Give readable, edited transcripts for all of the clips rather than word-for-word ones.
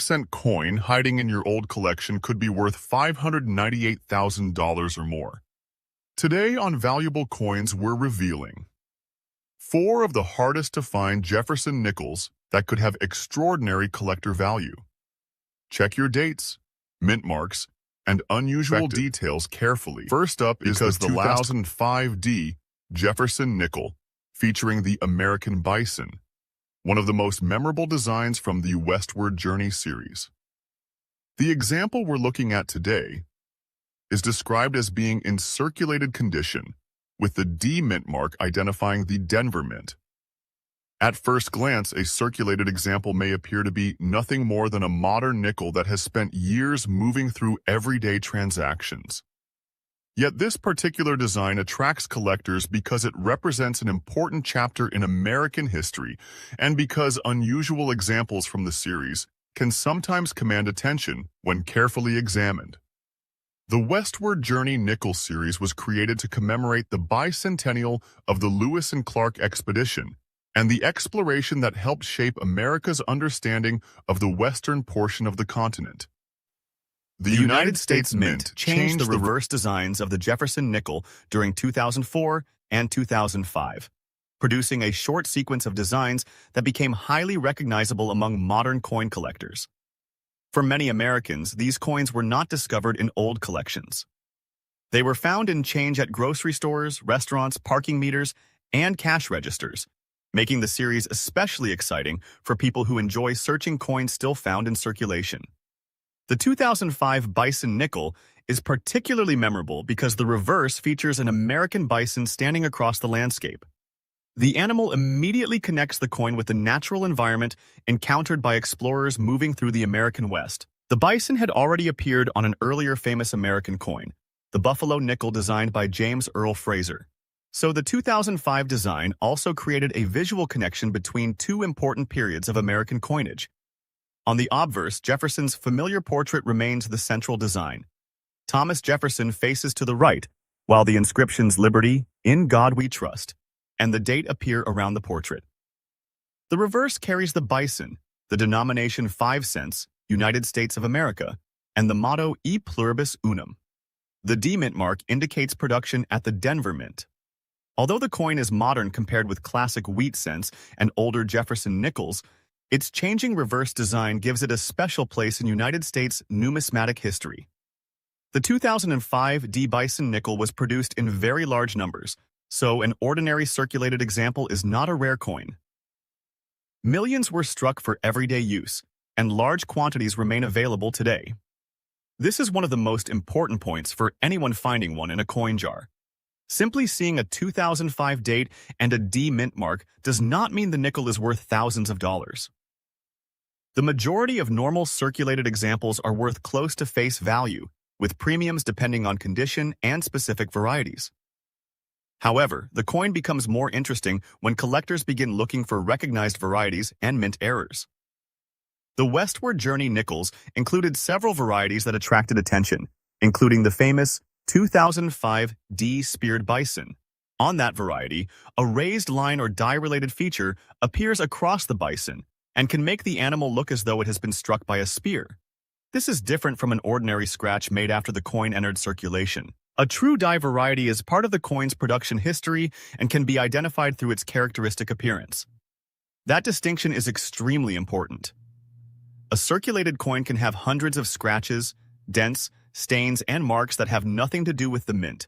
cent coin hiding in your old collection could be worth $598,000 or more. Today on Valuable Coins, we're revealing 4 of the hardest to find Jefferson Nickels that could have extraordinary collector value. Check your dates, mint marks, and unusual details carefully. First up is the 2005 Jefferson Nickel, featuring the American Bison, one of the most memorable designs from the Westward Journey series. The example we're looking at today is described as being in circulated condition, with the D mint mark identifying the Denver Mint. At first glance, a circulated example may appear to be nothing more than a modern nickel that has spent years moving through everyday transactions. Yet this particular design attracts collectors because it represents an important chapter in American history and because unusual examples from the series can sometimes command attention when carefully examined. The Westward Journey Nickel series was created to commemorate the bicentennial of the Lewis and Clark expedition and the exploration that helped shape America's understanding of the western portion of the continent. The United States Mint changed the reverse designs of the Jefferson Nickel during 2004 and 2005, producing a short sequence of designs that became highly recognizable among modern coin collectors. For many Americans, these coins were not discovered in old collections. They were found in change at grocery stores, restaurants, parking meters, and cash registers, making the series especially exciting for people who enjoy searching coins still found in circulation. The 2005 Bison Nickel is particularly memorable because the reverse features an American bison standing across the landscape. The animal immediately connects the coin with the natural environment encountered by explorers moving through the American West. The bison had already appeared on an earlier famous American coin, the Buffalo Nickel designed by James Earl Fraser. So the 2005 design also created a visual connection between two important periods of American coinage. On the obverse, Jefferson's familiar portrait remains the central design. Thomas Jefferson faces to the right, while the inscriptions "Liberty," "In God We Trust," and the date appear around the portrait. The reverse carries the bison, the denomination 5 cents, United States of America, and the motto "E Pluribus Unum." The D mint mark indicates production at the Denver Mint. Although the coin is modern compared with classic wheat cents and older Jefferson Nickels, its changing reverse design gives it a special place in United States numismatic history. The 2005 D Bison Nickel was produced in very large numbers, so an ordinary circulated example is not a rare coin. Millions were struck for everyday use, and large quantities remain available today. This is one of the most important points for anyone finding one in a coin jar. Simply seeing a 2005 date and a D mint mark does not mean the nickel is worth thousands of dollars. The majority of normal circulated examples are worth close to face value, with premiums depending on condition and specific varieties. However, the coin becomes more interesting when collectors begin looking for recognized varieties and mint errors. The Westward Journey Nickels included several varieties that attracted attention, including the famous 2005 D Speared Bison. On that variety, a raised line or die-related feature appears across the bison and can make the animal look as though it has been struck by a spear. This is different from an ordinary scratch made after the coin entered circulation. A true die variety is part of the coin's production history and can be identified through its characteristic appearance. That distinction is extremely important. A circulated coin can have hundreds of scratches, dents, stains, and marks that have nothing to do with the mint.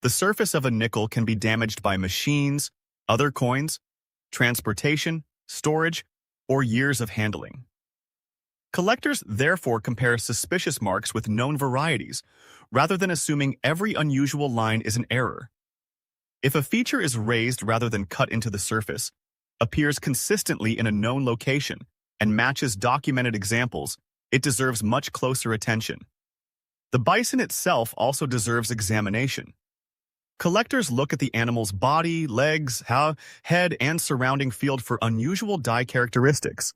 The surface of a nickel can be damaged by machines, other coins, transportation, storage, or years of handling. Collectors therefore compare suspicious marks with known varieties, rather than assuming every unusual line is an error. If a feature is raised rather than cut into the surface, appears consistently in a known location, and matches documented examples, it deserves much closer attention. The bison itself also deserves examination. Collectors look at the animal's body, legs, head, and surrounding field for unusual die characteristics.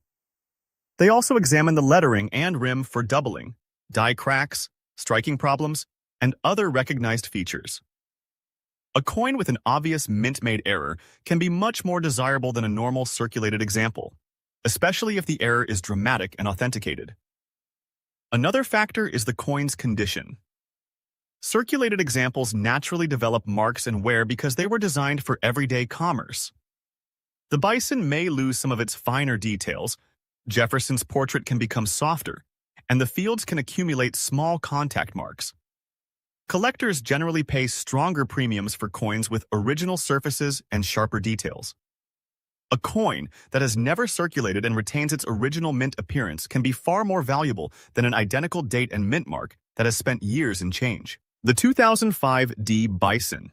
They also examine the lettering and rim for doubling, die cracks, striking problems, and other recognized features. A coin with an obvious mint-made error can be much more desirable than a normal circulated example. especially if the error is dramatic and authenticated. Another factor is the coin's condition. Circulated examples naturally develop marks and wear because they were designed for everyday commerce. The bison may lose some of its finer details. Jefferson's portrait can become softer, and the fields can accumulate small contact marks. Collectors generally pay stronger premiums for coins with original surfaces and sharper details. A coin that has never circulated and retains its original mint appearance can be far more valuable than an identical date and mint mark that has spent years in change. The 2005 D Bison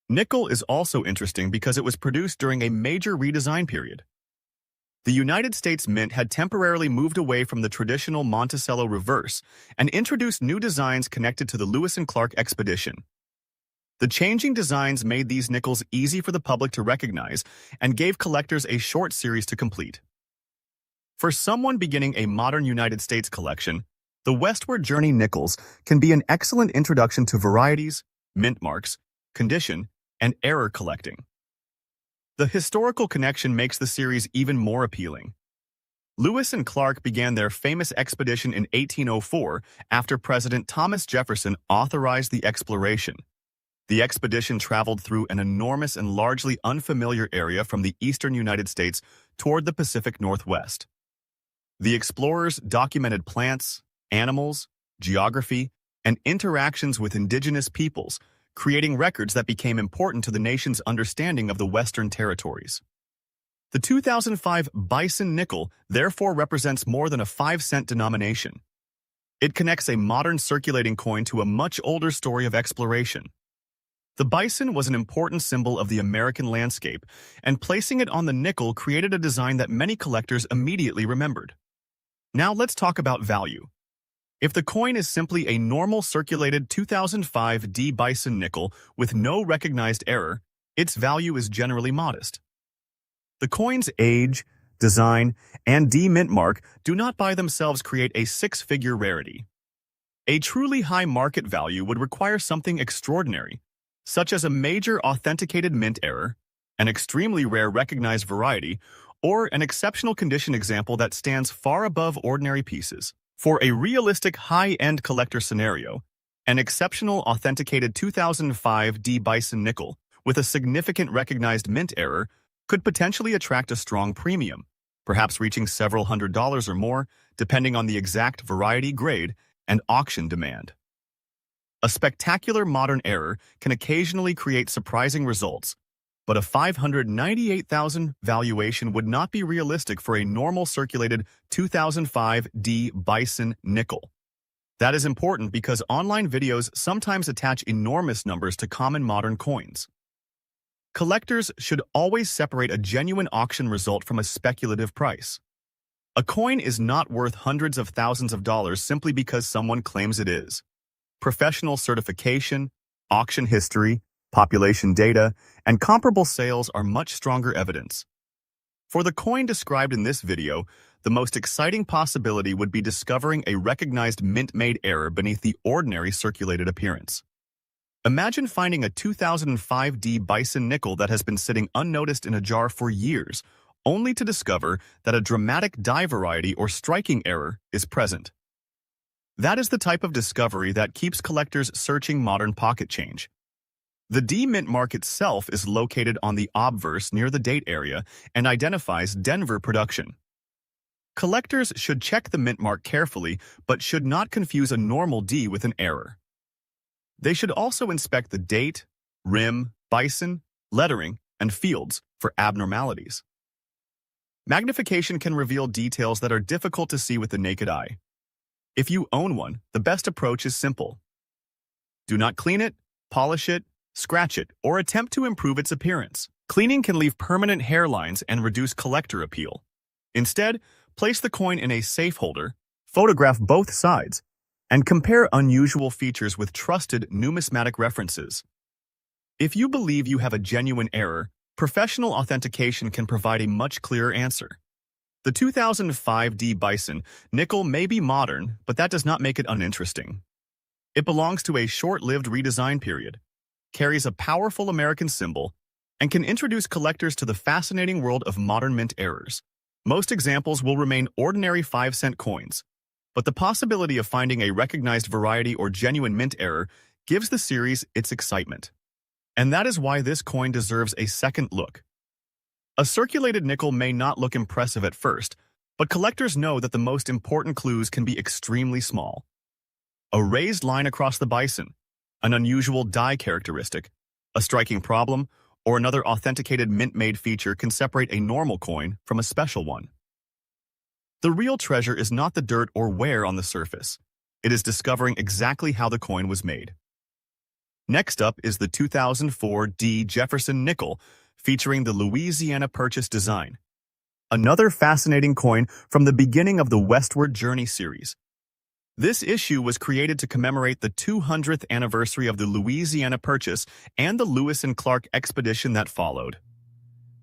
Nickel is also interesting because it was produced during a major redesign period. The United States Mint had temporarily moved away from the traditional Monticello reverse and introduced new designs connected to the Lewis and Clark expedition. The changing designs made these nickels easy for the public to recognize and gave collectors a short series to complete. For someone beginning a modern United States collection, the Westward Journey Nickels can be an excellent introduction to varieties, mint marks, condition, and error collecting. The historical connection makes the series even more appealing. Lewis and Clark began their famous expedition in 1804 after President Thomas Jefferson authorized the exploration. The expedition traveled through an enormous and largely unfamiliar area from the eastern United States toward the Pacific Northwest. The explorers documented plants, animals, geography, and interactions with indigenous peoples, creating records that became important to the nation's understanding of the Western territories. The 2005 Bison Nickel therefore represents more than a 5-cent denomination. It connects a modern circulating coin to a much older story of exploration. The bison was an important symbol of the American landscape, and placing it on the nickel created a design that many collectors immediately remembered. Now let's talk about value. If the coin is simply a normal circulated 2005 D Bison nickel with no recognized error, its value is generally modest. The coin's age, design, and D mint mark do not by themselves create a 6-figure rarity. A truly high market value would require something extraordinary, such as a major authenticated mint error, an extremely rare recognized variety, or an exceptional condition example that stands far above ordinary pieces. For a realistic high-end collector scenario, an exceptional authenticated 2005 D Bison nickel with a significant recognized mint error could potentially attract a strong premium, perhaps reaching several $100s or more, depending on the exact variety, grade, and auction demand. A spectacular modern error can occasionally create surprising results, but a $598,000 valuation would not be realistic for a normal circulated 2005 D Bison nickel. That is important because online videos sometimes attach enormous numbers to common modern coins. Collectors should always separate a genuine auction result from a speculative price. A coin is not worth hundreds of thousands of dollars simply because someone claims it is. Professional certification, auction history, population data, and comparable sales are much stronger evidence. For the coin described in this video, the most exciting possibility would be discovering a recognized mint-made error beneath the ordinary circulated appearance. Imagine finding a 2005 D Bison nickel that has been sitting unnoticed in a jar for years, only to discover that a dramatic die variety or striking error is present. That is the type of discovery that keeps collectors searching modern pocket change. The D mint mark itself is located on the obverse near the date area and identifies Denver production. Collectors should check the mint mark carefully, but should not confuse a normal D with an error. They should also inspect the date, rim, bison, lettering, and fields for abnormalities. Magnification can reveal details that are difficult to see with the naked eye. If you own one, the best approach is simple. Do not clean it, polish it, scratch it, or attempt to improve its appearance. Cleaning can leave permanent hairlines and reduce collector appeal. Instead, place the coin in a safe holder, photograph both sides, and compare unusual features with trusted numismatic references. If you believe you have a genuine error, professional authentication can provide a much clearer answer. The 2005 D Bison nickel may be modern, but that does not make it uninteresting. It belongs to a short-lived redesign period, carries a powerful American symbol, and can introduce collectors to the fascinating world of modern mint errors. Most examples will remain ordinary 5-cent coins, but the possibility of finding a recognized variety or genuine mint error gives the series its excitement. And that is why this coin deserves a second look. A circulated nickel may not look impressive at first, but collectors know that the most important clues can be extremely small. A raised line across the bison, an unusual die characteristic, a striking problem, or another authenticated mint-made feature can separate a normal coin from a special one. The real treasure is not the dirt or wear on the surface. It is discovering exactly how the coin was made. Next up is the 2004 D Jefferson Nickel, featuring the Louisiana Purchase design. Another fascinating coin from the beginning of the Westward Journey series. This issue was created to commemorate the 200th anniversary of the Louisiana Purchase and the Lewis and Clark expedition that followed.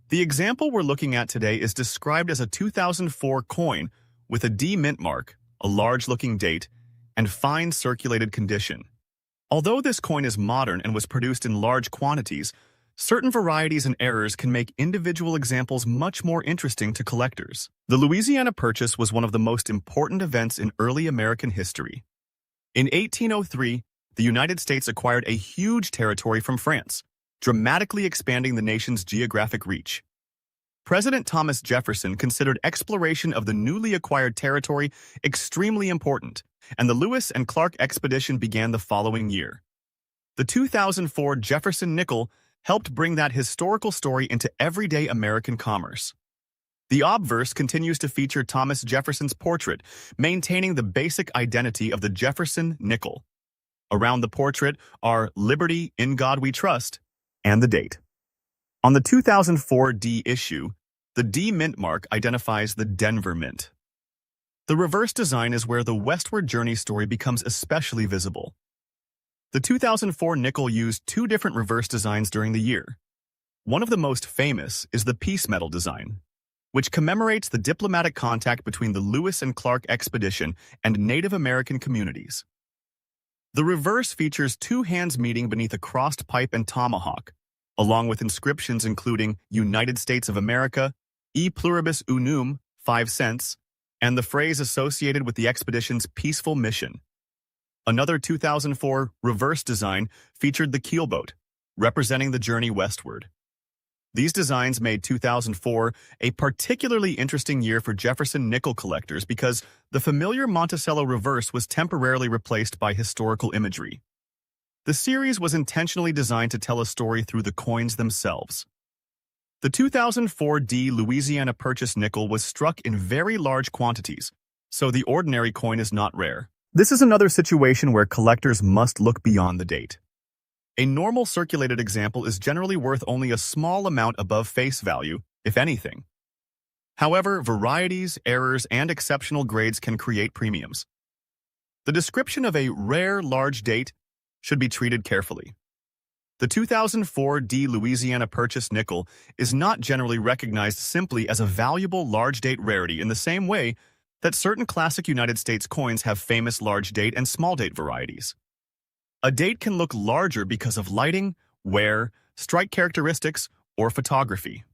The example we're looking at today is described as a 2004 coin with a D mint mark, a large-looking date, and fine circulated condition. Although this coin is modern and was produced in large quantities, certain varieties and errors can make individual examples much more interesting to collectors. The Louisiana Purchase was one of the most important events in early American history. In 1803, the United States acquired a huge territory from France, dramatically expanding the nation's geographic reach. President Thomas Jefferson considered exploration of the newly acquired territory extremely important, and the Lewis and Clark expedition began the following year. The 2004 Jefferson Nickel helped bring that historical story into everyday American commerce. The obverse continues to feature Thomas Jefferson's portrait, maintaining the basic identity of the Jefferson Nickel. Around the portrait are "Liberty, in God we trust," and the date. On the 2004 D issue, the D mint mark identifies the Denver Mint. The reverse design is where the Westward Journey story becomes especially visible. The 2004 nickel used two different reverse designs during the year. One of the most famous is the Peace Medal design, which commemorates the diplomatic contact between the Lewis and Clark expedition and Native American communities. The reverse features two hands meeting beneath a crossed pipe and tomahawk, along with inscriptions including United States of America, E pluribus unum, 5 cents, and the phrase associated with the expedition's peaceful mission. Another 2004 reverse design featured the keelboat, representing the journey westward. These designs made 2004 a particularly interesting year for Jefferson nickel collectors because the familiar Monticello reverse was temporarily replaced by historical imagery. The series was intentionally designed to tell a story through the coins themselves. The 2004 D Louisiana Purchase nickel was struck in very large quantities, so the ordinary coin is not rare. This is another situation where collectors must look beyond the date. A normal circulated example is generally worth only a small amount above face value, if anything. However, varieties, errors, and exceptional grades can create premiums. The description of a rare large date should be treated carefully. The 2004 D Louisiana Purchase nickel is not generally recognized simply as a valuable large date rarity in the same way that certain classic United States coins have famous large date and small date varieties. A date can look larger because of lighting, wear, strike characteristics, or photography.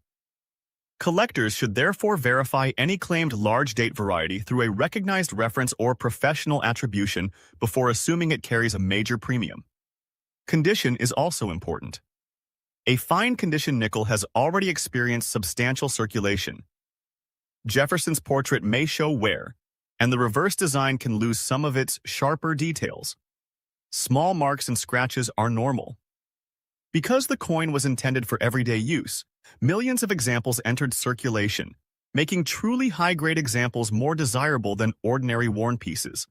Collectors should therefore verify any claimed large date variety through a recognized reference or professional attribution before assuming it carries a major premium. Condition is also important. A fine condition nickel has already experienced substantial circulation. Jefferson's portrait may show wear, and the reverse design can lose some of its sharper details. Small marks and scratches are normal. Because the coin was intended for everyday use, millions of examples entered circulation, making truly high-grade examples more desirable than ordinary worn pieces.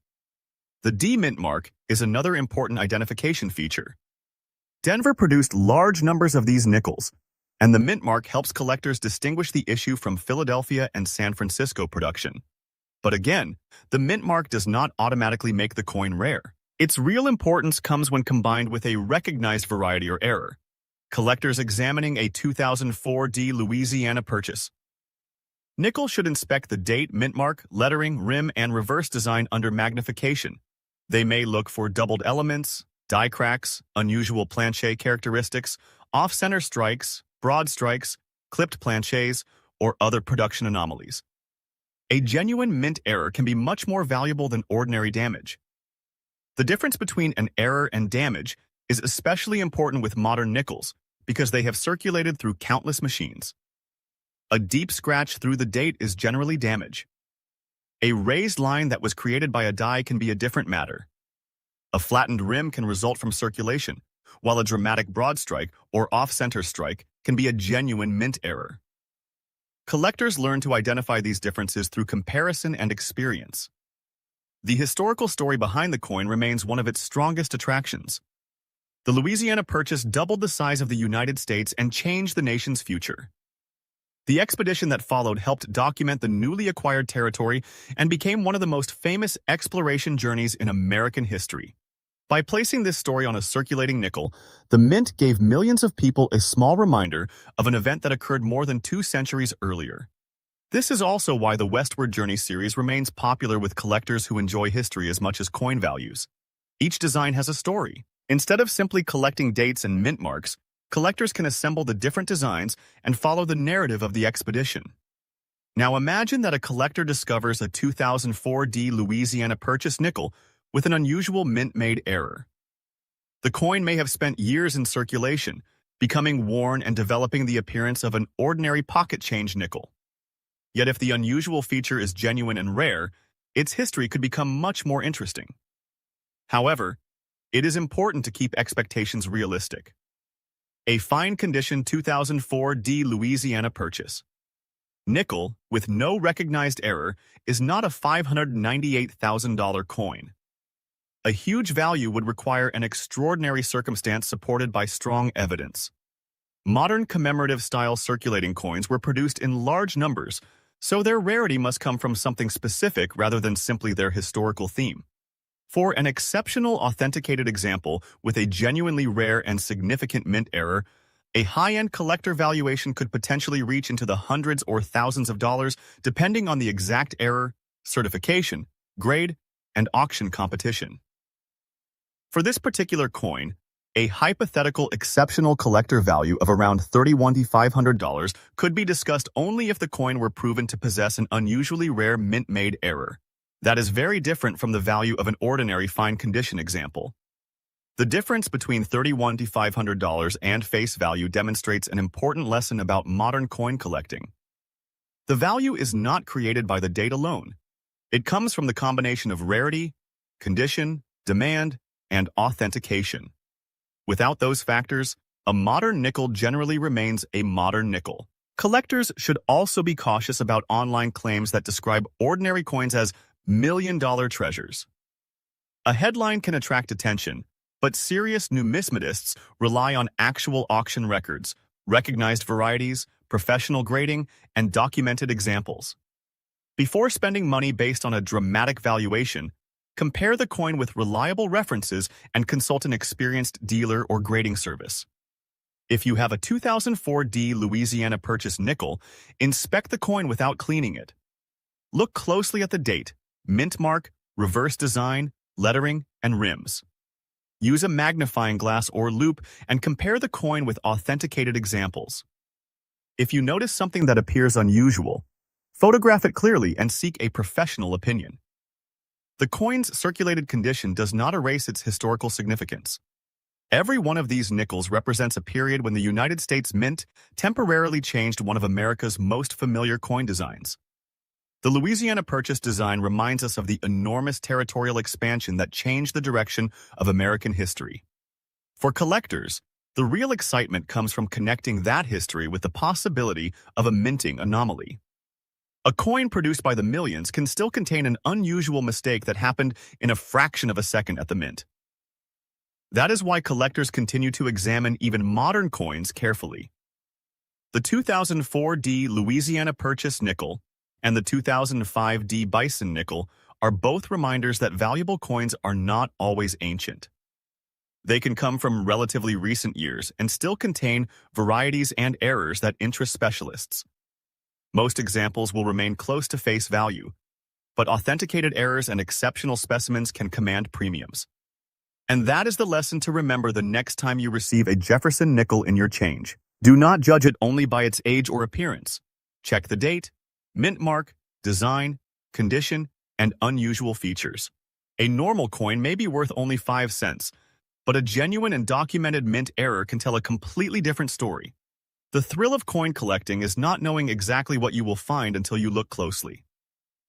The D mint mark is another important identification feature. Denver produced large numbers of these nickels, and the mint mark helps collectors distinguish the issue from Philadelphia and San Francisco production. But again, the mint mark does not automatically make the coin rare. Its real importance comes when combined with a recognized variety or error. Collectors examining a 2004 D Louisiana Purchase nickel should inspect the date, mint mark, lettering, rim, and reverse design under magnification. They may look for doubled elements, die cracks, unusual planche characteristics, off-center strikes, broad strikes, clipped planches, or other production anomalies. A genuine mint error can be much more valuable than ordinary damage. The difference between an error and damage is especially important with modern nickels because they have circulated through countless machines. A deep scratch through the date is generally damage. A raised line that was created by a die can be a different matter. A flattened rim can result from circulation, while a dramatic broad strike or off-center strike can be a genuine mint error. Collectors learn to identify these differences through comparison and experience. The historical story behind the coin remains one of its strongest attractions. The Louisiana Purchase doubled the size of the United States and changed the nation's future. The expedition that followed helped document the newly acquired territory and became one of the most famous exploration journeys in American history. By placing this story on a circulating nickel, the mint gave millions of people a small reminder of an event that occurred more than 2 centuries earlier. This is also why the Westward Journey series remains popular with collectors who enjoy history as much as coin values. Each design has a story. Instead of simply collecting dates and mint marks, collectors can assemble the different designs and follow the narrative of the expedition. Now imagine that a collector discovers a 2004 Louisiana Purchase nickel with an unusual mint-made error. The coin may have spent years in circulation, becoming worn and developing the appearance of an ordinary pocket change nickel. Yet if the unusual feature is genuine and rare, its history could become much more interesting. However, it is important to keep expectations realistic. A fine condition 2004 Louisiana Purchase nickel with no recognized error is not a $598,000 coin. A huge value would require an extraordinary circumstance supported by strong evidence. Modern commemorative-style circulating coins were produced in large numbers, so their rarity must come from something specific rather than simply their historical theme. For an exceptional authenticated example with a genuinely rare and significant mint error, a high-end collector valuation could potentially reach into the hundreds or thousands of dollars depending on the exact error, certification, grade, and auction competition. For this particular coin, a hypothetical exceptional collector value of around $3,100 to $500 could be discussed only if the coin were proven to possess an unusually rare mint-made error. That is very different from the value of an ordinary fine condition example. The difference between $3,100 to $500 and face value demonstrates an important lesson about modern coin collecting. The value is not created by the date alone. It comes from the combination of rarity, condition, demand, and authentication. Without those factors, a modern nickel generally remains a modern nickel. Collectors should also be cautious about online claims that describe ordinary coins as million-dollar treasures. A headline can attract attention, but serious numismatists rely on actual auction records, recognized varieties, professional grading, and documented examples. Before spending money based on a dramatic valuation, compare the coin with reliable references and consult an experienced dealer or grading service. If you have a 2004 Louisiana Purchase nickel, inspect the coin without cleaning it. Look closely at the date, mint mark, reverse design, lettering, and rims. Use a magnifying glass or loupe and compare the coin with authenticated examples. If you notice something that appears unusual, photograph it clearly and seek a professional opinion. The coin's circulated condition does not erase its historical significance. Every one of these nickels represents a period when the United States Mint temporarily changed one of America's most familiar coin designs. The Louisiana Purchase design reminds us of the enormous territorial expansion that changed the direction of American history. For collectors, the real excitement comes from connecting that history with the possibility of a minting anomaly. A coin produced by the millions can still contain an unusual mistake that happened in a fraction of a second at the mint. That is why collectors continue to examine even modern coins carefully. The 2004 Louisiana Purchase nickel and the 2005 Bison nickel are both reminders that valuable coins are not always ancient. They can come from relatively recent years and still contain varieties and errors that interest specialists. Most examples will remain close to face value, but authenticated errors and exceptional specimens can command premiums. And that is the lesson to remember the next time you receive a Jefferson nickel in your change. Do not judge it only by its age or appearance. Check the date, mint mark, design, condition, and unusual features. A normal coin may be worth only 5 cents, but a genuine and documented mint error can tell a completely different story. The thrill of coin collecting is not knowing exactly what you will find until you look closely.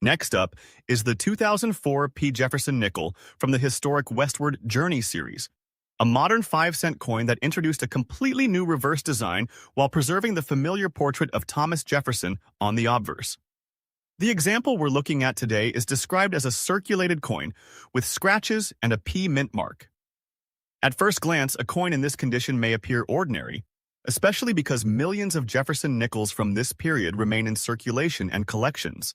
Next up is the 2004 P. Jefferson Nickel from the historic Westward Journey series, a modern 5-cent coin that introduced a completely new reverse design while preserving the familiar portrait of Thomas Jefferson on the obverse. The example we're looking at today is described as a circulated coin with scratches and a P mint mark. At first glance, a coin in this condition may appear ordinary, especially because millions of Jefferson Nickels from this period remain in circulation and collections.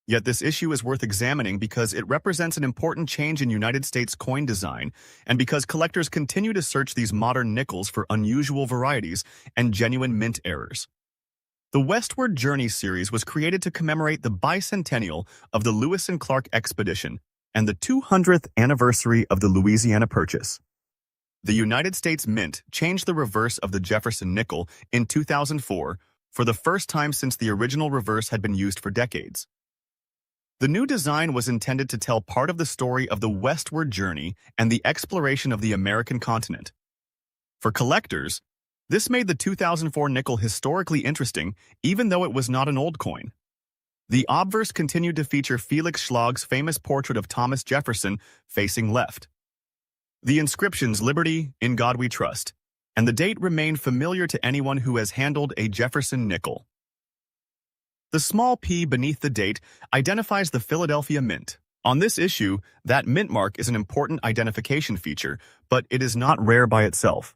Yet this issue is worth examining because it represents an important change in United States coin design and because collectors continue to search these modern nickels for unusual varieties and genuine mint errors. The Westward Journey series was created to commemorate the bicentennial of the Lewis and Clark expedition and the 200th anniversary of the Louisiana Purchase. The United States Mint changed the reverse of the Jefferson Nickel in 2004 for the first time since the original reverse had been used for decades. The new design was intended to tell part of the story of the westward journey and the exploration of the American continent. For collectors, this made the 2004 nickel historically interesting, even though it was not an old coin. The obverse continued to feature Felix Schlag's famous portrait of Thomas Jefferson facing left. The inscriptions "Liberty, in God We Trust," and the date remain familiar to anyone who has handled a Jefferson nickel. The small p beneath the date identifies the Philadelphia Mint. On this issue, that mint mark is an important identification feature, but it is not rare by itself.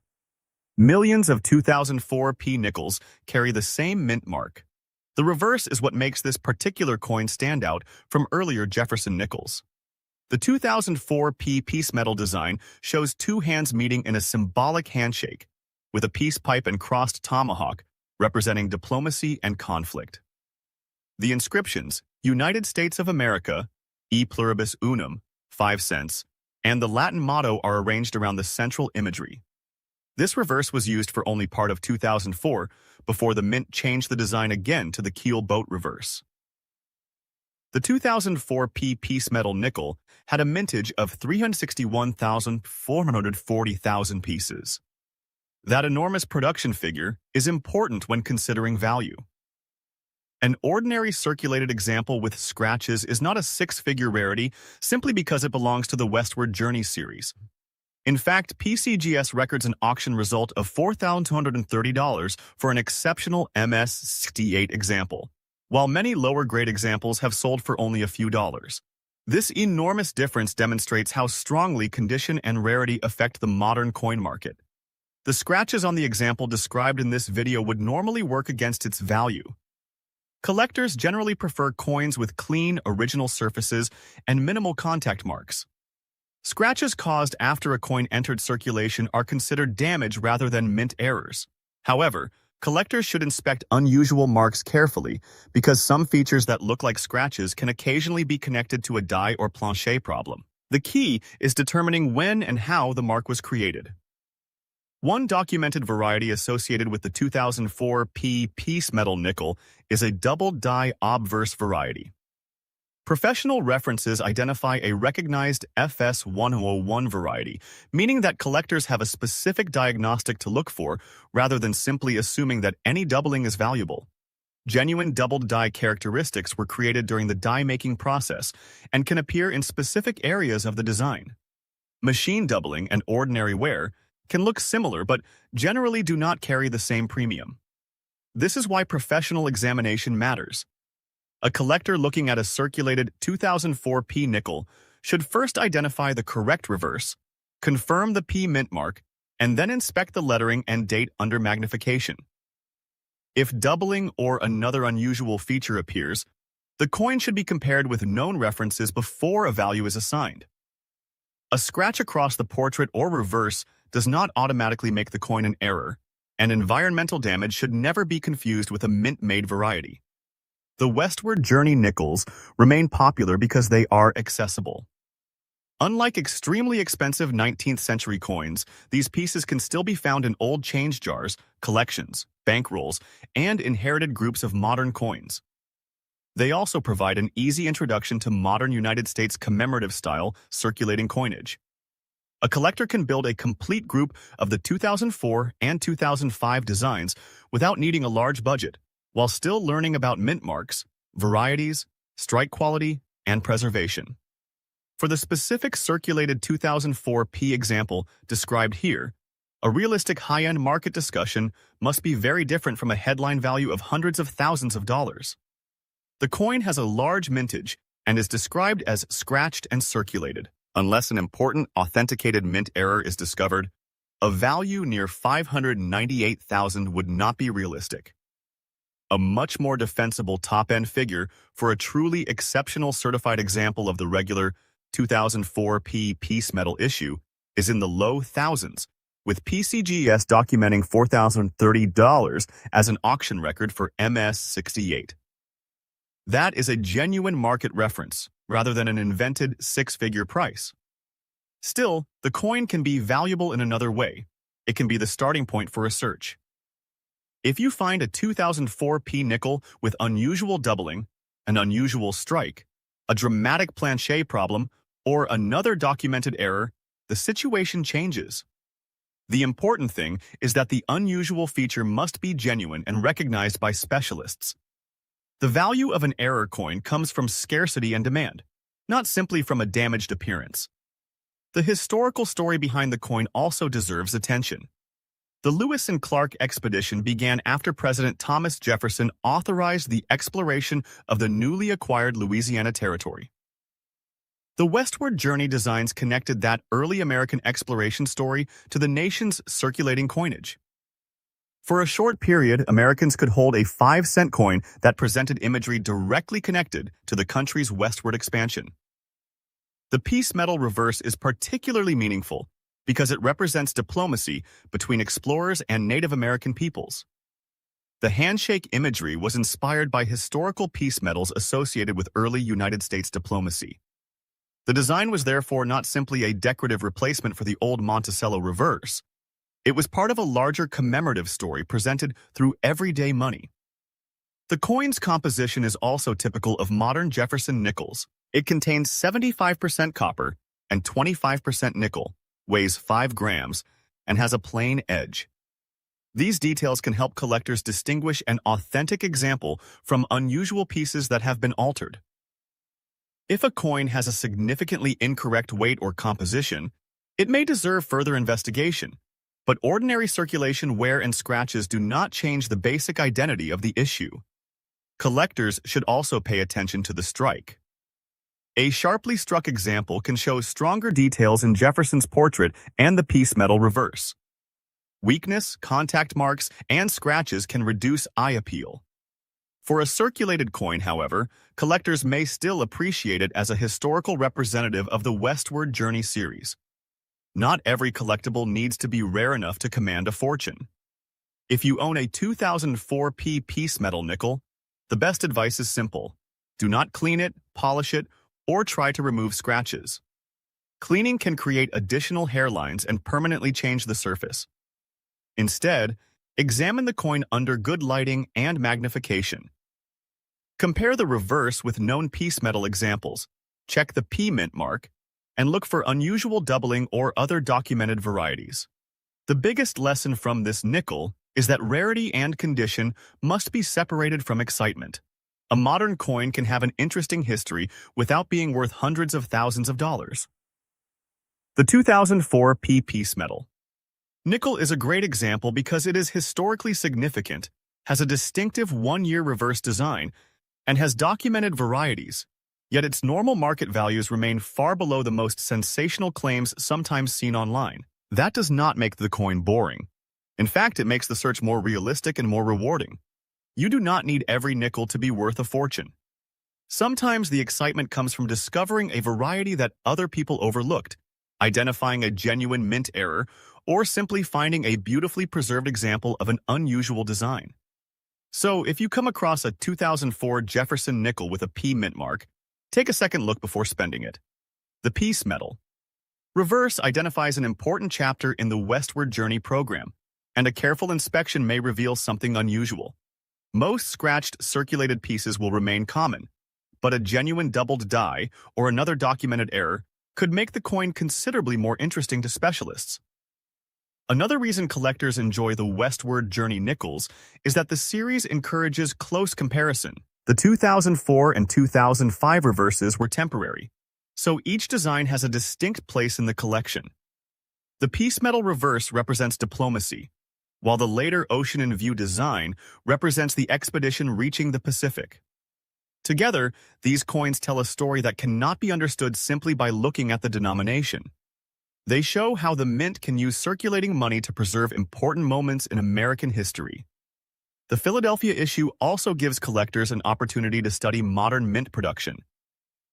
Millions of 2004 P nickels carry the same mint mark. The reverse is what makes this particular coin stand out from earlier Jefferson nickels. The 2004 P piece metal design shows two hands meeting in a symbolic handshake, with a peace pipe and crossed tomahawk representing diplomacy and conflict. The inscriptions, United States of America, E pluribus unum, 5 cents, and the Latin motto are arranged around the central imagery. This reverse was used for only part of 2004 before the Mint changed the design again to the keel boat reverse. The 2004 P piece metal nickel had a mintage of 361,440,000 pieces. That enormous production figure is important when considering value. An ordinary circulated example with scratches is not a 6-figure rarity simply because it belongs to the Westward Journey series. In fact, PCGS records an auction result of $4,230 for an exceptional MS-68 example, while many lower-grade examples have sold for only a few dollars. This enormous difference demonstrates how strongly condition and rarity affect the modern coin market. The scratches on the example described in this video would normally work against its value. Collectors generally prefer coins with clean, original surfaces and minimal contact marks. Scratches caused after a coin entered circulation are considered damage rather than mint errors. However, collectors should inspect unusual marks carefully because some features that look like scratches can occasionally be connected to a die or plancher problem. The key is determining when and how the mark was created. One documented variety associated with the 2004 P piece metal nickel is a double die obverse variety. Professional references identify a recognized FS101 variety, meaning that collectors have a specific diagnostic to look for rather than simply assuming that any doubling is valuable. Genuine doubled die characteristics were created during the die-making process and can appear in specific areas of the design. Machine doubling and ordinary wear can look similar but generally do not carry the same premium. This is why professional examination matters. A collector looking at a circulated 2004 P nickel should first identify the correct reverse, confirm the P mint mark, and then inspect the lettering and date under magnification. If doubling or another unusual feature appears, the coin should be compared with known references before a value is assigned. A scratch across the portrait or reverse does not automatically make the coin an error, and environmental damage should never be confused with a mint-made variety. The Westward Journey nickels remain popular because they are accessible. Unlike extremely expensive 19th century coins, these pieces can still be found in old change jars, collections, bankrolls, and inherited groups of modern coins. They also provide an easy introduction to modern United States commemorative-style circulating coinage. A collector can build a complete group of the 2004 and 2005 designs without needing a large budget, while still learning about mint marks, varieties, strike quality, and preservation. For the specific circulated 2004 P example described here, a realistic high-end market discussion must be very different from a headline value of hundreds of thousands of dollars. The coin has a large mintage and is described as scratched and circulated. Unless an important authenticated mint error is discovered, a value near $598,000 would not be realistic. A much more defensible top-end figure for a truly exceptional certified example of the regular 2004 P piece metal issue is in the low thousands, with PCGS documenting $4,030 as an auction record for MS-68. That is a genuine market reference, rather than an invented six-figure price. Still, the coin can be valuable in another way. It can be the starting point for a search. If you find a 2004 P nickel with unusual doubling, an unusual strike, a dramatic plancher problem, or another documented error, the situation changes. The important thing is that the unusual feature must be genuine and recognized by specialists. The value of an error coin comes from scarcity and demand, not simply from a damaged appearance. The historical story behind the coin also deserves attention. The Lewis and Clark expedition began after President Thomas Jefferson authorized the exploration of the newly acquired Louisiana Territory. The westward journey designs connected that early American exploration story to the nation's circulating coinage. For a short period, Americans could hold a 5-cent coin that presented imagery directly connected to the country's westward expansion. The piece metal reverse is particularly meaningful because it represents diplomacy between explorers and Native American peoples. The handshake imagery was inspired by historical piece metals associated with early United States diplomacy. The design was therefore not simply a decorative replacement for the old Monticello reverse. It was part of a larger commemorative story presented through everyday money. The coin's composition is also typical of modern Jefferson Nickels. It contains 75% copper and 25% nickel, weighs 5 grams, and has a plain edge. These details can help collectors distinguish an authentic example from unusual pieces that have been altered. If a coin has a significantly incorrect weight or composition, it may deserve further investigation, but ordinary circulation wear and scratches do not change the basic identity of the issue. Collectors should also pay attention to the strike. A sharply struck example can show stronger details in Jefferson's portrait and the piece metal reverse. Weakness, contact marks, and scratches can reduce eye appeal. For a circulated coin, however, collectors may still appreciate it as a historical representative of the Westward Journey series. Not every collectible needs to be rare enough to command a fortune. If you own a 2004 P piece metal nickel, the best advice is simple. Do not clean it, polish it, or try to remove scratches. Cleaning can create additional hairlines and permanently change the surface. Instead, examine the coin under good lighting and magnification. Compare the reverse with known piece metal examples, check the P mint mark, and look for unusual doubling or other documented varieties. The biggest lesson from this nickel is that rarity and condition must be separated from excitement. A modern coin can have an interesting history without being worth hundreds of thousands of dollars. The 2004 P piece metal. Nickel is a great example because it is historically significant, has a distinctive one-year reverse design, and has documented varieties, yet its normal market values remain far below the most sensational claims sometimes seen online. That does not make the coin boring. In fact, it makes the search more realistic and more rewarding. You do not need every nickel to be worth a fortune. Sometimes the excitement comes from discovering a variety that other people overlooked, identifying a genuine mint error, or simply finding a beautifully preserved example of an unusual design. So, if you come across a 2004 Jefferson Nickel with a P mint mark, take a second look before spending it. The piece metal. Reverse identifies an important chapter in the Westward Journey program, and a careful inspection may reveal something unusual. Most scratched circulated pieces will remain common, but a genuine doubled die or another documented error could make the coin considerably more interesting to specialists. Another reason collectors enjoy the Westward Journey Nickels is that the series encourages close comparison. The 2004 and 2005 reverses were temporary, so each design has a distinct place in the collection. The piece metal reverse represents diplomacy, while the later Ocean in View design represents the expedition reaching the Pacific. Together, these coins tell a story that cannot be understood simply by looking at the denomination. They show how the mint can use circulating money to preserve important moments in American history. The Philadelphia issue also gives collectors an opportunity to study modern mint production.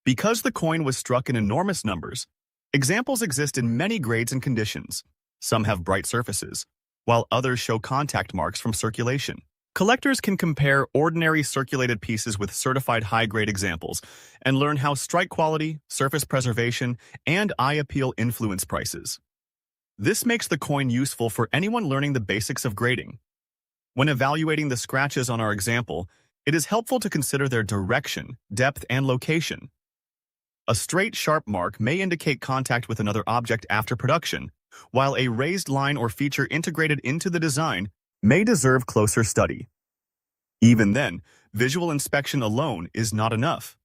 Because the coin was struck in enormous numbers, examples exist in many grades and conditions. Some have bright surfaces, while others show contact marks from circulation. Collectors can compare ordinary circulated pieces with certified high-grade examples and learn how strike quality, surface preservation, and eye appeal influence prices. This makes the coin useful for anyone learning the basics of grading. When evaluating the scratches on our example, it is helpful to consider their direction, depth, and location. A straight, sharp mark may indicate contact with another object after production, while a raised line or feature integrated into the design may deserve closer study. Even then, visual inspection alone is not enough.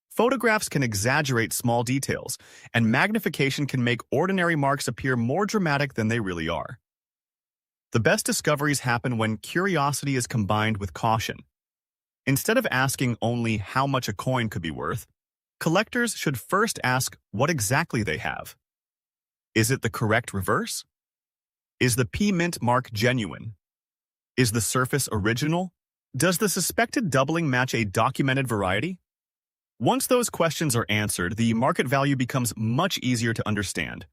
Photographs can exaggerate small details, and magnification can make ordinary marks appear more dramatic than they really are. The best discoveries happen when curiosity is combined with caution. Instead of asking only how much a coin could be worth, collectors should first ask what exactly they have. Is it the correct reverse? Is the P mint mark genuine? Is the surface original? Does the suspected doubling match a documented variety? Once those questions are answered, the market value becomes much easier to understand.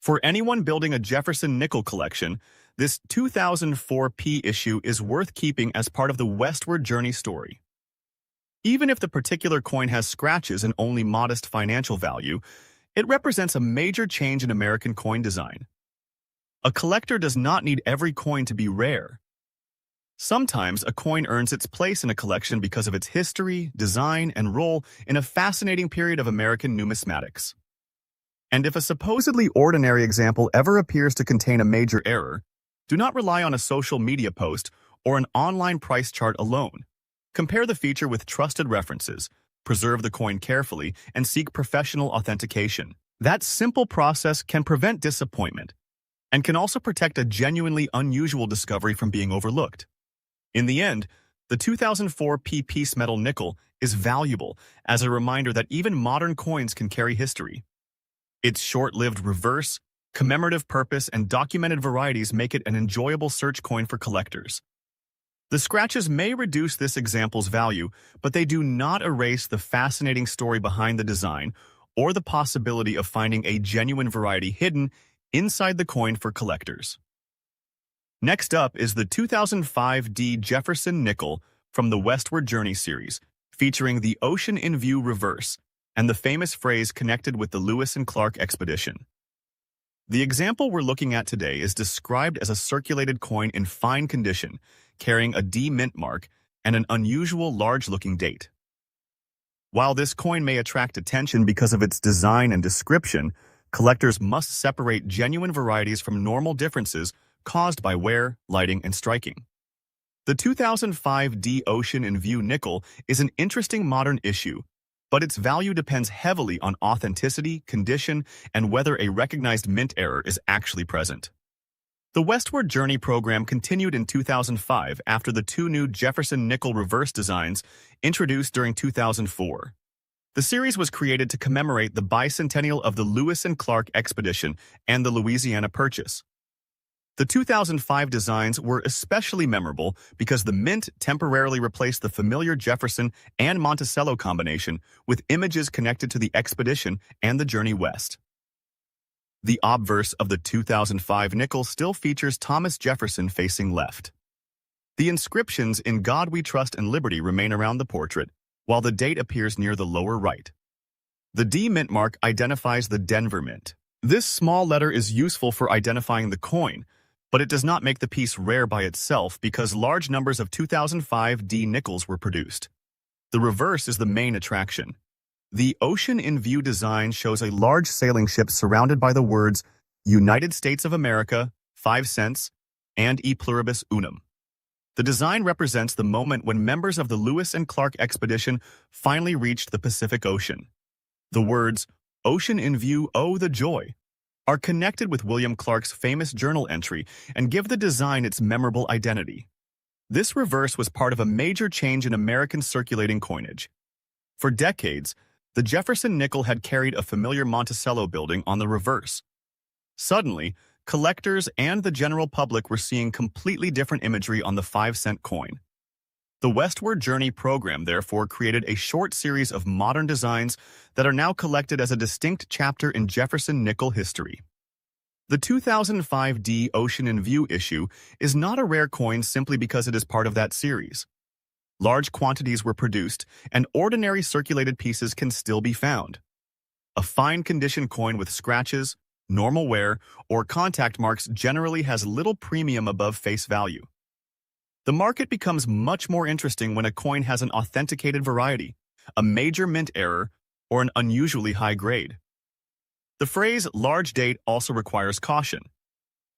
For anyone building a Jefferson Nickel collection, this 2004 P issue is worth keeping as part of the Westward Journey story. Even if the particular coin has scratches and only modest financial value, it represents a major change in American coin design. A collector does not need every coin to be rare. Sometimes a coin earns its place in a collection because of its history, design, and role in a fascinating period of American numismatics. And if a supposedly ordinary example ever appears to contain a major error, do not rely on a social media post or an online price chart alone. Compare the feature with trusted references, preserve the coin carefully, and seek professional authentication. That simple process can prevent disappointment and can also protect a genuinely unusual discovery from being overlooked. In the end, the 2004 P piece metal nickel is valuable as a reminder that even modern coins can carry history. Its short-lived reverse, commemorative purpose, and documented varieties make it an enjoyable search coin for collectors. The scratches may reduce this example's value, but they do not erase the fascinating story behind the design or the possibility of finding a genuine variety hidden inside the coin for collectors. Next up is the 2005 D Jefferson Nickel from the Westward Journey series, featuring the Ocean in View reverse and the famous phrase connected with the Lewis and Clark expedition. The example we're looking at today is described as a circulated coin in fine condition, carrying a D mint mark and an unusual large-looking date. While this coin may attract attention because of its design and description, collectors must separate genuine varieties from normal differences caused by wear, lighting, and striking. The 2005 D Ocean in View nickel is an interesting modern issue, but its value depends heavily on authenticity, condition, and whether a recognized mint error is actually present. The Westward Journey program continued in 2005 after the two new Jefferson Nickel reverse designs introduced during 2004. The series was created to commemorate the bicentennial of the Lewis and Clark expedition and the Louisiana Purchase. The 2005 designs were especially memorable because the mint temporarily replaced the familiar Jefferson and Monticello combination with images connected to the expedition and the journey west. The obverse of the 2005 nickel still features Thomas Jefferson facing left. The inscriptions "In God We Trust and Liberty" remain around the portrait, while the date appears near the lower right. The D mint mark identifies the Denver Mint. This small letter is useful for identifying the coin, But it does not make the piece rare by itself because large numbers of 2005 D nickels were produced. The reverse is the main attraction. The Ocean in View design shows a large sailing ship surrounded by the words United States of America, 5 cents, and E pluribus unum. The design represents the moment when members of the Lewis and Clark expedition finally reached the Pacific Ocean. The words, Ocean in View, oh the joy, are connected with William Clark's famous journal entry and give the design its memorable identity. This reverse was part of a major change in American circulating coinage. For decades, the Jefferson nickel had carried a familiar Monticello building on the reverse. Suddenly, collectors and the general public were seeing completely different imagery on the 5-cent coin. The Westward Journey program therefore created a short series of modern designs that are now collected as a distinct chapter in Jefferson nickel history. The 2005 D Ocean in View issue is not a rare coin simply because it is part of that series. Large quantities were produced, and ordinary circulated pieces can still be found. A fine condition coin with scratches, normal wear, or contact marks generally has little premium above face value. The market becomes much more interesting when a coin has an authenticated variety, a major mint error, or an unusually high grade. The phrase large date also requires caution.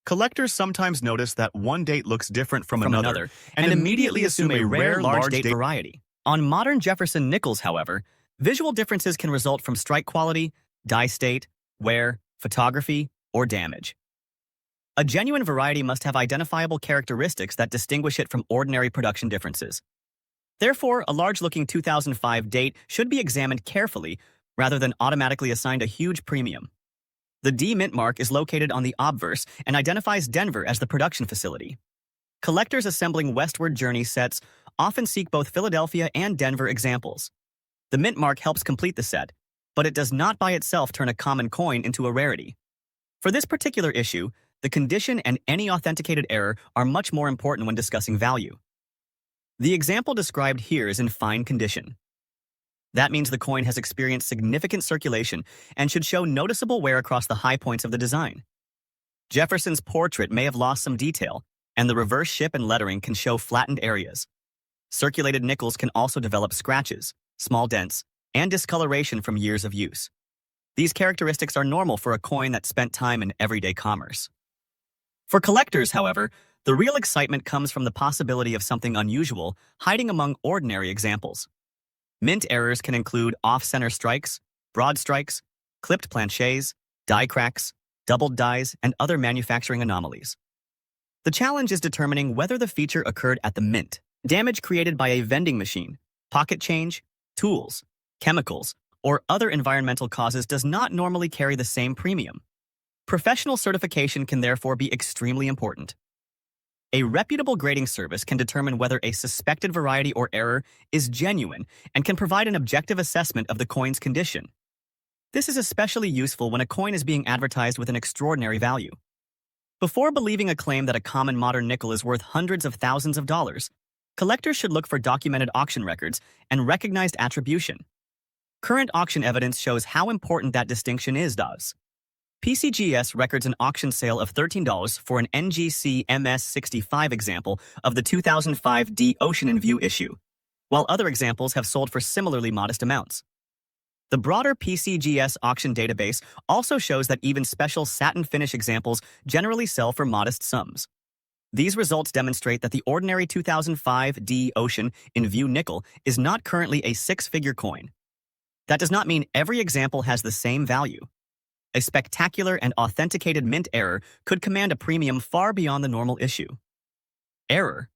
Collectors sometimes notice that one date looks different from another and immediately assume a rare large date variety. On modern Jefferson Nickels, however, visual differences can result from strike quality, die state, wear, photography, or damage. A genuine variety must have identifiable characteristics that distinguish it from ordinary production differences. Therefore, a large-looking 2005 date should be examined carefully rather than automatically assigned a huge premium. The D mint mark is located on the obverse and identifies Denver as the production facility. Collectors assembling Westward Journey sets often seek both Philadelphia and Denver examples. The mint mark helps complete the set, but it does not by itself turn a common coin into a rarity. For this particular issue, the condition and any authenticated error are much more important when discussing value. The example described here is in fine condition. That means the coin has experienced significant circulation and should show noticeable wear across the high points of the design. Jefferson's portrait may have lost some detail, and the reverse ship and lettering can show flattened areas. Circulated nickels can also develop scratches, small dents, and discoloration from years of use. These characteristics are normal for a coin that spent time in everyday commerce. For collectors, however, the real excitement comes from the possibility of something unusual hiding among ordinary examples. Mint errors can include off-center strikes, broad strikes, clipped planchets, die cracks, doubled dies, and other manufacturing anomalies. The challenge is determining whether the feature occurred at the mint. Damage created by a vending machine, pocket change, tools, chemicals, or other environmental causes does not normally carry the same premium. Professional certification can therefore be extremely important. A reputable grading service can determine whether a suspected variety or error is genuine and can provide an objective assessment of the coin's condition. This is especially useful when a coin is being advertised with an extraordinary value. Before believing a claim that a common modern nickel is worth hundreds of thousands of dollars, collectors should look for documented auction records and recognized attribution. Current auction evidence shows how important that distinction is. PCGS records an auction sale of $13 for an NGC MS65 example of the 2005 D Ocean in View issue, while other examples have sold for similarly modest amounts. The broader PCGS auction database also shows that even special satin finish examples generally sell for modest sums. These results demonstrate that the ordinary 2005 D Ocean in View nickel is not currently a six-figure coin. That does not mean every example has the same value. A spectacular and authenticated mint error could command a premium far beyond the normal issue. Error.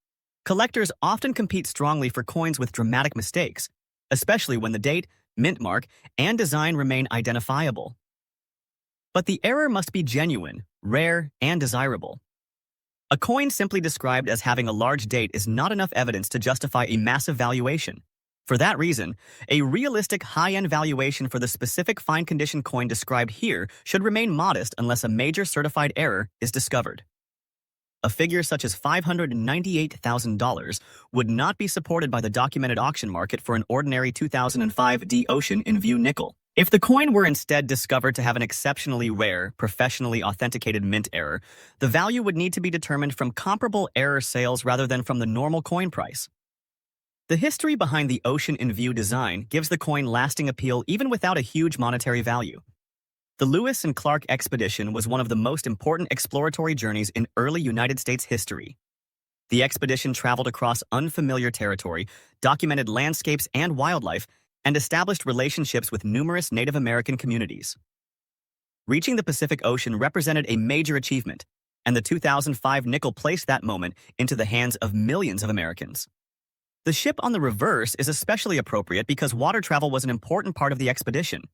Collectors often compete strongly for coins with dramatic mistakes, especially when the date, mint mark, and design remain identifiable. But the error must be genuine, rare, and desirable. A coin simply described as having a large date is not enough evidence to justify a massive valuation. For that reason, a realistic high-end valuation for the specific fine-condition coin described here should remain modest unless a major certified error is discovered. A figure such as $598,000 would not be supported by the documented auction market for an ordinary 2005 D Ocean in View nickel. If the coin were instead discovered to have an exceptionally rare, professionally authenticated mint error, the value would need to be determined from comparable error sales rather than from the normal coin price. The history behind the Ocean in View design gives the coin lasting appeal even without a huge monetary value. The Lewis and Clark expedition was one of the most important exploratory journeys in early United States history. The expedition traveled across unfamiliar territory, documented landscapes and wildlife, and established relationships with numerous Native American communities. Reaching the Pacific Ocean represented a major achievement, and the 2005 nickel placed that moment into the hands of millions of Americans. The ship on the reverse is especially appropriate because water travel was an important part of the expedition.